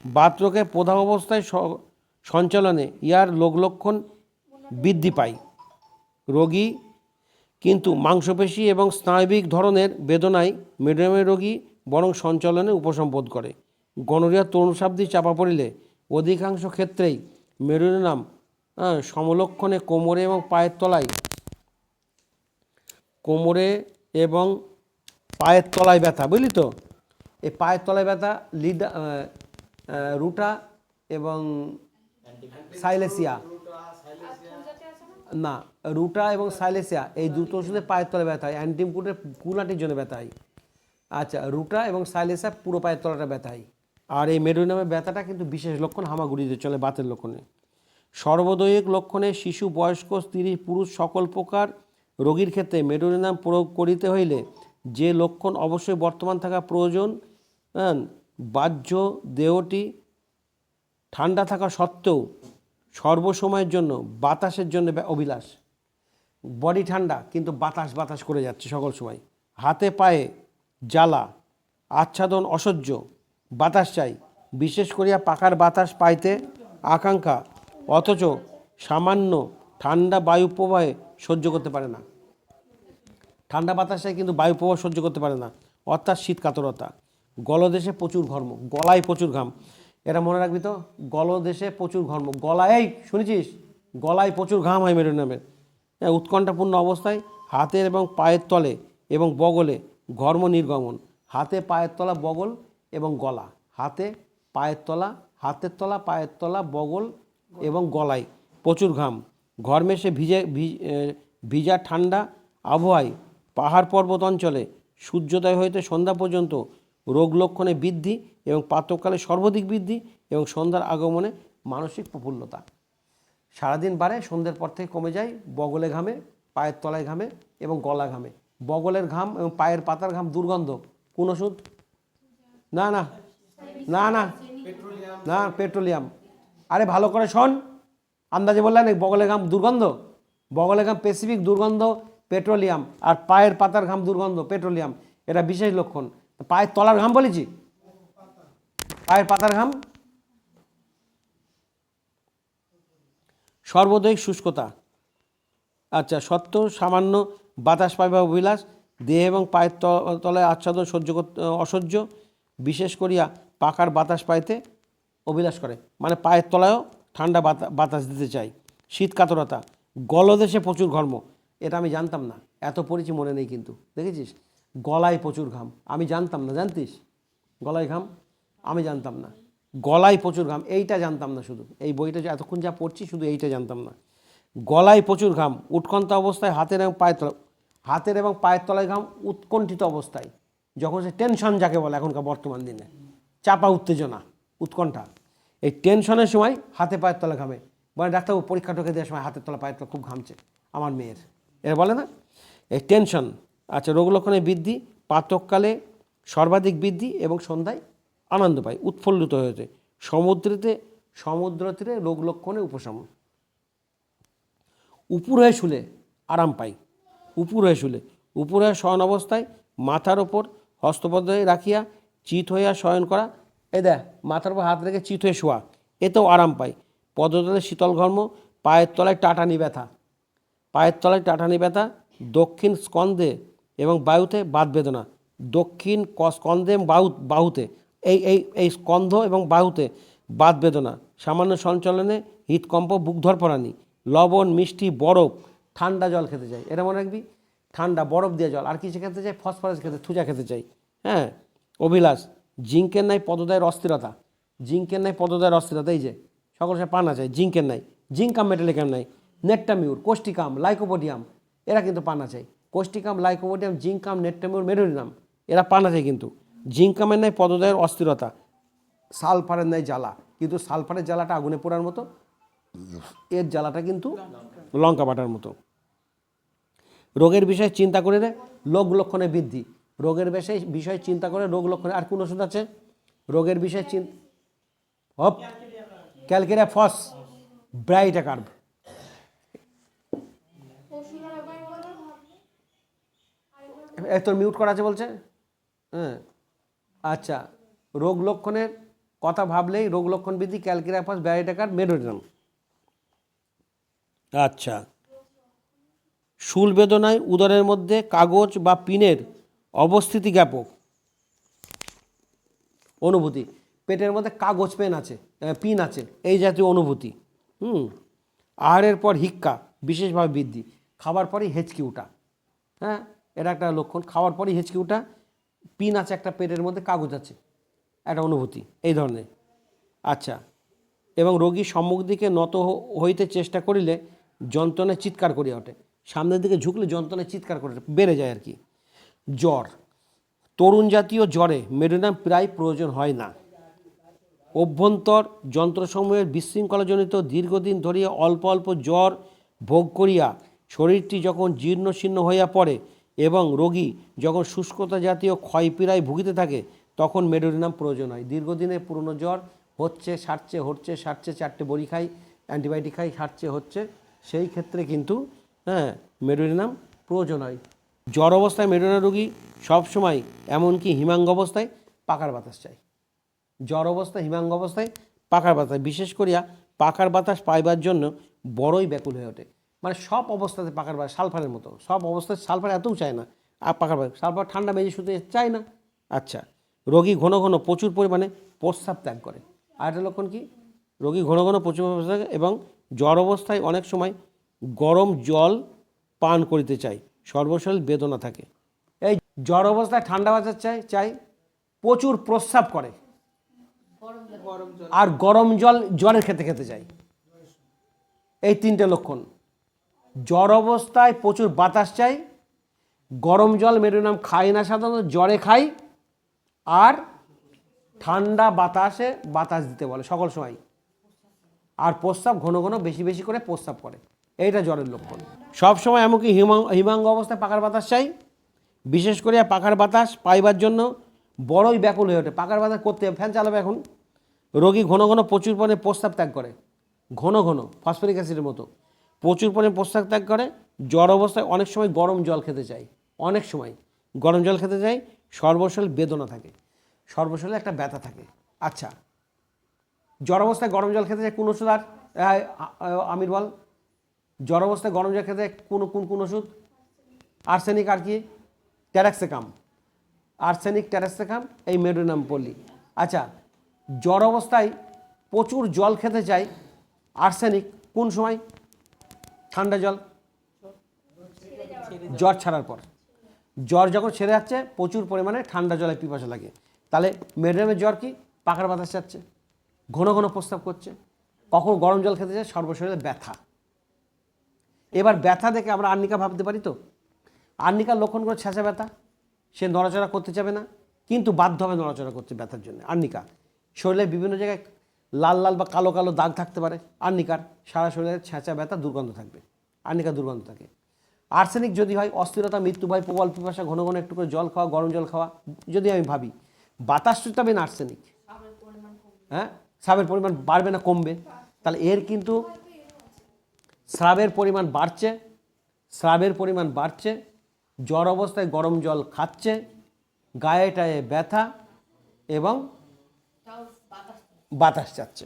বাতরোগে প্রদাহ অবস্থায় সঞ্চালনে ইয়ার লক্ষণ বৃদ্ধি পায়। রোগী কিন্তু মাংসপেশী এবং স্নায়বিক ধরনের বেদনায় মেডোনিয়ামের রোগী বরং সঞ্চালনে উপশম বোধ করে। গনোরিয়া তরুণাবধি চাপা পড়িলে অধিকাংশ ক্ষেত্রেই মেডোনিয়াম সমলক্ষণে কোমরে এবং পায়ের তলায় ব্যথা, বুঝলি তো? এই পায়ের তলায় ব্যথা রুটা এবং সাইলেসিয়া, না রুটা এবং সাইলেসিয়া এই দুটো ওষুধে পায়ের তলায় ব্যথা হয়। অ্যান্টিমকুটের কুলাটির জন্য ব্যথা হয়। আচ্ছা, রুটা এবং সাইলেসিয়া পুরো পায়ের তলাটা ব্যথা হয়। আর এই মেডোনিয়ামের ব্যথাটা কিন্তু বিশেষ লক্ষণ হামাগুড়িতে চলে, বাতের লক্ষণে। সর্বদৈহিক লক্ষণে শিশু, বয়স্ক, স্ত্রী, পুরুষ সকল প্রকার রোগীর ক্ষেত্রে মেডোনিয়াম প্রয়োগ করিতে হইলে যে লক্ষণ অবশ্যই বর্তমান থাকা প্রয়োজন, বাহ্য দেহটি ঠান্ডা থাকা সত্ত্বেও সর্বসময়ের জন্য বাতাসের জন্য অভিলাষ। বডি ঠান্ডা কিন্তু বাতাস করে যাচ্ছে সকল সময়। হাতে পায়ে জ্বালা, আচ্ছাদন অসহ্য, বাতাস চাই, বিশেষ করিয়া পাখার বাতাস পাইতে আকাঙ্ক্ষা, অথচ সামান্য ঠান্ডা বায়ু প্রবাহে সহ্য করতে পারে না। ঠান্ডা বাতাসে কিন্তু বায়ু প্রবাহ সহ্য করতে পারে না, অর্থাৎ শীত কাতরতা। গলদেশে প্রচুর ঘর্ম, গলায় প্রচুর ঘাম। এটা মনে রাখবি তো, গলদেশে প্রচুর ঘর্ম, গলায়, শুনেছিস? গলায় প্রচুর ঘাম হয় মেডোনিয়ামের। উৎকণ্ঠাপূর্ণ অবস্থায় হাতের এবং পায়ের তলে এবং বগলে ঘর্ম নির্গমন। হাতে, পায়ের তলা, বগল এবং গলা। হাতে, পায়ের তলা, হাতের তলা, পায়ের তলা, বগল এবং গলায় প্রচুর ঘাম। ঘর্মে সে ভিজা ঠান্ডা আবহাওয়ায় পাহাড় পর্বত অঞ্চলে সূর্যোদয় হইতে সন্ধ্যা পর্যন্ত রোগ লক্ষণে বৃদ্ধি এবং প্রাতঃকালে সর্বাধিক বৃদ্ধি এবং সন্ধ্যার আগমনে মানসিক প্রফুল্লতা। সারাদিন বাড়ে, সন্ধ্যের পর থেকে কমে যায়। বগলে ঘামে, পায়ের তলায় ঘামে এবং গলা ঘামে। বগলের ঘাম এবং পায়ের পাতার ঘাম দুর্গন্ধ। কোন ওষুধ? না না না না না, পেট্রোলিয়াম। আরে ভালো করে শোন, আন্দাজে বললেন বগলের ঘাম দুর্গন্ধ। বগলের ঘাম স্পেসিফিক দুর্গন্ধ পেট্রোলিয়াম, আর পায়ের পাতার ঘাম দুর্গন্ধ পেট্রোলিয়াম। এটা বিশেষ লক্ষণ। পায়ের তলার ঘাম বলেছি, পায়ের পাতার ঘাম। সর্বদৈহিক শুষ্কতা, আচ্ছা, সত্ত্বেও সামান্য বাতাস পাইবা অভিলাষ। দেহ এবং পায়ের তলায় আচ্ছাদন সহ্য করতে অসহ্য, বিশেষ করিয়া পাখার বাতাস পাইতে অভিলাষ করে, মানে পায়ের তলায়ও ঠান্ডা বাতাস দিতে চাই। শীত কাতরতা, গলদেশে প্রচুর ঘর্ম। এটা আমি জানতাম না, এত পড়েছি মনে নেই, কিন্তু দেখেছিস গলায় প্রচুর ঘাম, আমি জানতাম না, জানতিস? গলায় ঘাম আমি জানতাম না, গলায় প্রচুর ঘাম এইটা জানতাম না। শুধু এই বইটা এতক্ষণ যা পড়ছি শুধু এইটা জানতাম না। গলায় প্রচুর ঘাম, উৎকণ্ঠা অবস্থায় হাতের এবং পায়ের তলায় ঘাম উৎকণ্ঠিত অবস্থায়, যখন সে টেনশন যাকে বলে এখনকার বর্তমান দিনে, চাপা উত্তেজনা, উৎকণ্ঠা, এই টেনশনের সময় হাতে পায়ের তলা ঘামে। বলে ডাক্তারবাবু পরীক্ষা টোকে দেওয়ার সময় হাতের তলা পায়ের তলা খুব ঘামছে আমার মেয়ের, এরা বলে না, এই টেনশন। আচ্ছা, রোগ লক্ষণের বৃদ্ধি, প্রাতঃকালে সর্বাধিক বৃদ্ধি এবং সন্ধ্যায় আনন্দ পায়, উৎফুল্লিত হয়েছে। সমুদ্র তীরে রোগ লক্ষণে উপশম। উপর হয়ে শুলে আরাম পাই। উপর হয়ে শয়ন অবস্থায় মাথার ওপর হস্তপদ্মে রাখিয়া চিত হইয়া শয়ন করা। এই দেখ, মাথার উপর হাত রেখে চিত হয়ে শোয়া, এতেও আরাম পাই। পদতলে শীতল ঘর্ম, পায়ের তলায় টাটানি ব্যথা, দক্ষিণ স্কন্ধে এবং বায়ুতে বাত বেদনা। দক্ষিণ স্কন্ধে এবং বাহুতে, এই স্কন্ধ এবং বাহুতে বাত বেদনা। সামান্য সঞ্চালনে হৃদকম্প, বুক ধরপড়ানি। লবণ, মিষ্টি, বরফ, ঠান্ডা জল খেতে চাই। এটা মনে রাখবি, ঠান্ডা বরফ দিয়ে জল। আর কিছু খেতে চাই? ফসফরাস থুজা খেতে চাই। হ্যাঁ, অভিলাষ। জিঙ্কের নাই পদদায়ের অস্থিরতা, এই যে সকল সে পানা চাই। জিঙ্কের নাই, জিঙ্কাম মেটালিকাম নাই। নেট্টামিউর, কোষ্টিকাম, লাইকোপোডিয়াম, এরা কিন্তু পানা চাই। কোষ্টিকাম, লাইকোপোডিয়াম, জিঙ্কাম, নেট্টামিউর, মেডোনিয়াম, এরা পানা চাই। কিন্তু জিঙ্কামের নাই পদদায়ের অস্থিরতা, সালফারের নাই জ্বালা। কিন্তু সালফারের জ্বালাটা আগুনে পোড়ার মতো, এর জ্বালাটা কিন্তু লঙ্কা বাটার মতো। রোগের বিষয়ে চিন্তা করে রোগ লক্ষণে বৃদ্ধি। রোগের বিষয়ে চিন্তা করে রোগ লক্ষণে। আর কোন ওষুধ আছে রোগের বিষয়ে ক্যালকেরিয়া ফস, ব্রাইটা কার্ভ। তোর মিউট করা আছে বলছে। হ্যাঁ, আচ্ছা, রোগ লক্ষণের কথা ভাবলেই রোগ লক্ষণ বৃদ্ধি, ক্যালকিরাপাস, ব্যারিটাকার, মেডোরিনাম। আচ্ছা, শুল বেদনায় উদরের মধ্যে কাগজ বা পিনের অবস্থিতি জ্ঞাপক অনুভূতি, পেটের মধ্যে কাগজ পেন আছে, পিন আছে, এই জাতীয় অনুভূতি। আহারের পর হিক্কা বিশেষভাবে বৃদ্ধি, খাবার পরেই হেঁচকি উঠা, হ্যাঁ এটা একটা লক্ষণ, খাওয়ার পরেই হেঁচকি উঠা, পিন আছে একটা, পেটের মধ্যে কাগজ আছে, একটা অনুভূতি এই ধরনের। আচ্ছা, এবং রোগী সম্মুখ দিকে নত হইতে চেষ্টা করিলে যন্ত্রণায় চিৎকার করিয়া ওঠে, সামনের দিকে ঝুঁকলে যন্ত্রণায় চিৎকার করে বেড়ে যায় আর কি। জ্বর, তরুণ জাতীয় জ্বরে মেডোরিনাম প্রায় প্রয়োজন হয় না। অভ্যন্তর যন্ত্রসমূহের বিশৃঙ্খলাজনিত দীর্ঘদিন ধরিয়া অল্প অল্প জ্বর ভোগ করিয়া শরীরটি যখন জীর্ণ শীর্ণ হইয়া পড়ে এবং রোগী যখন শুষ্কতা জাতীয় ক্ষয়পীড়ায় ভুগিতে থাকে তখন মেডোরিনাম প্রয়োজন হয়। দীর্ঘদিনের পুরনো জ্বর হচ্ছে, সারছে, হচ্ছে, সারছে, 4টে বড়ি খাই, অ্যান্টিবায়োটিক খাই, সারছে, হচ্ছে, সেই ক্ষেত্রে কিন্তু মেডোরিনাম প্রয়োজন হয়। জ্বর অবস্থায় মেডোরিনাম রোগী সবসময়, এমনকি হিমাঙ্গ অবস্থায় পাখার বাতাস চাই। জ্বর অবস্থায়, হিমাঙ্গ অবস্থায় পাখার বাতাস, বিশেষ করিয়া পাখার বাতাস পাইবার জন্য বড়ই ব্যাকুল হয়ে ওঠে। মানে সব অবস্থাতে পাখার বাতাস, সালফারের মতো সব অবস্থায়, সালফার এতও চায় না, আর পাখার বাতাস, সালফার ঠান্ডা মেজে শুতে চায় না। আচ্ছা, রোগী ঘন ঘন প্রচুর পরিমাণে প্রস্রাব ত্যাগ করে, আর একটা লক্ষণ কি, রোগী ঘন ঘন প্রচুর প্রস্রাব, এবং জ্বর অবস্থায় অনেক সময় গরম জল পান করিতে চাই, সর্বশরীর বেদনা থাকে। এই জ্বর অবস্থায় ঠান্ডা বাতাস চাই, প্রচুর প্রস্রাব করে, আর গরম জল জ্বরের খেতে খেতে যায়। এই 3টে লক্ষণ। জ্বর অবস্থায় প্রচুর বাতাস চাই, গরম জল মেডোরিনাম খায় না সাধারণত, জ্বরে খাই, আর ঠান্ডা বাতাসে বাতাস দিতে বলে সকল সময়, আর প্রস্রাব ঘন ঘন বেশি বেশি করে প্রস্রাব করে, এইটা জ্বরের লক্ষণ। সবসময় এমনকি হিমাঙ্গ অবস্থায় পাখার বাতাস চাই, বিশেষ করে পাখার বাতাস পাইবার জন্য বড়ই ব্যাকুল হয়ে ওঠে। পাখার বাতাস করতে ফ্যান চালাবে এখন। রোগী ঘন ঘন প্রচুর পরিমাণে প্রস্রাব ত্যাগ করে, ঘন ঘন ফসফরিক অ্যাসিডের মতো প্রচুর পরিমাণে প্রস্রাব ত্যাগ করে। জ্বর অবস্থায় অনেক সময় গরম জল খেতে চাই, অনেক সময় গরম জল খেতে চাই, সর্বশরীর বেদনা থাকে, সর্বশরীরে একটা ব্যথা থাকে। আচ্ছা, জ্বর অবস্থায় গরম জল খেতে চাই, কোন ওষুধ? আর আমির বল, জ্বর অবস্থায় গরম জল খেতে কোন ওষুধ? আর্সেনিক, আর কি? ট্যারাক্সেকাম, আর্সেনিক, ট্যারাক্সেকাম, এই মেডোরিনাম পড়লি। আচ্ছা, জ্বর অবস্থায় প্রচুর জল খেতে চাই, আর্সেনিক, কোন সময়? ঠান্ডা জল, জ্বর ছাড়ার পর। জ্বর যখন ছেড়ে যাচ্ছে প্রচুর পরিমাণে ঠান্ডা জলে পিপাসা লাগে, তাহলে মেডোরিনামের জ্বর কি? পাখার বাতাস চাচ্ছে, ঘন ঘন প্রস্রাব করছে, কখন গরম জল খেতে চায়, সর্বশরীরে ব্যথা। এবার ব্যথা দেখে আমরা আর্নিকা ভাবতে পারি তো? আর্নিকার লক্ষণ করে ছেঁচা ব্যথা, সে নড়াচড়া করতে চাবে না, কিন্তু বাধ্য হবে নড়াচড়া করতে ব্যথার জন্য। আর্নিকা, শরীরের বিভিন্ন জায়গায় লাল লাল বা কালো কালো দাগ থাকতে পারে আর্নিকার, সারা শরীরে ছেঁচা ব্যথা, দুর্গন্ধ থাকবে, আর্নিকা দুর্গন্ধ থাকে। আর্সেনিক যদি হয় অস্থিরতা, মৃত্যু ভয়, প্রবল পিপাসা, ঘন ঘন একটু করে জল খাওয়া, গরম জল খাওয়া। যদি আমি ভাবি বাতাস চুটাবে না আর্সেনিক, হ্যাঁ, স্রাবের পরিমাণ বাড়বে না কমবে? তাহলে এর কিন্তু স্রাবের পরিমাণ বাড়ছে, স্রাবের পরিমাণ বাড়ছে, জ্বর অবস্থায় গরম জল খাচ্ছে, গায়ে টায়ে ব্যথা এবং বাতাস চাচ্ছে।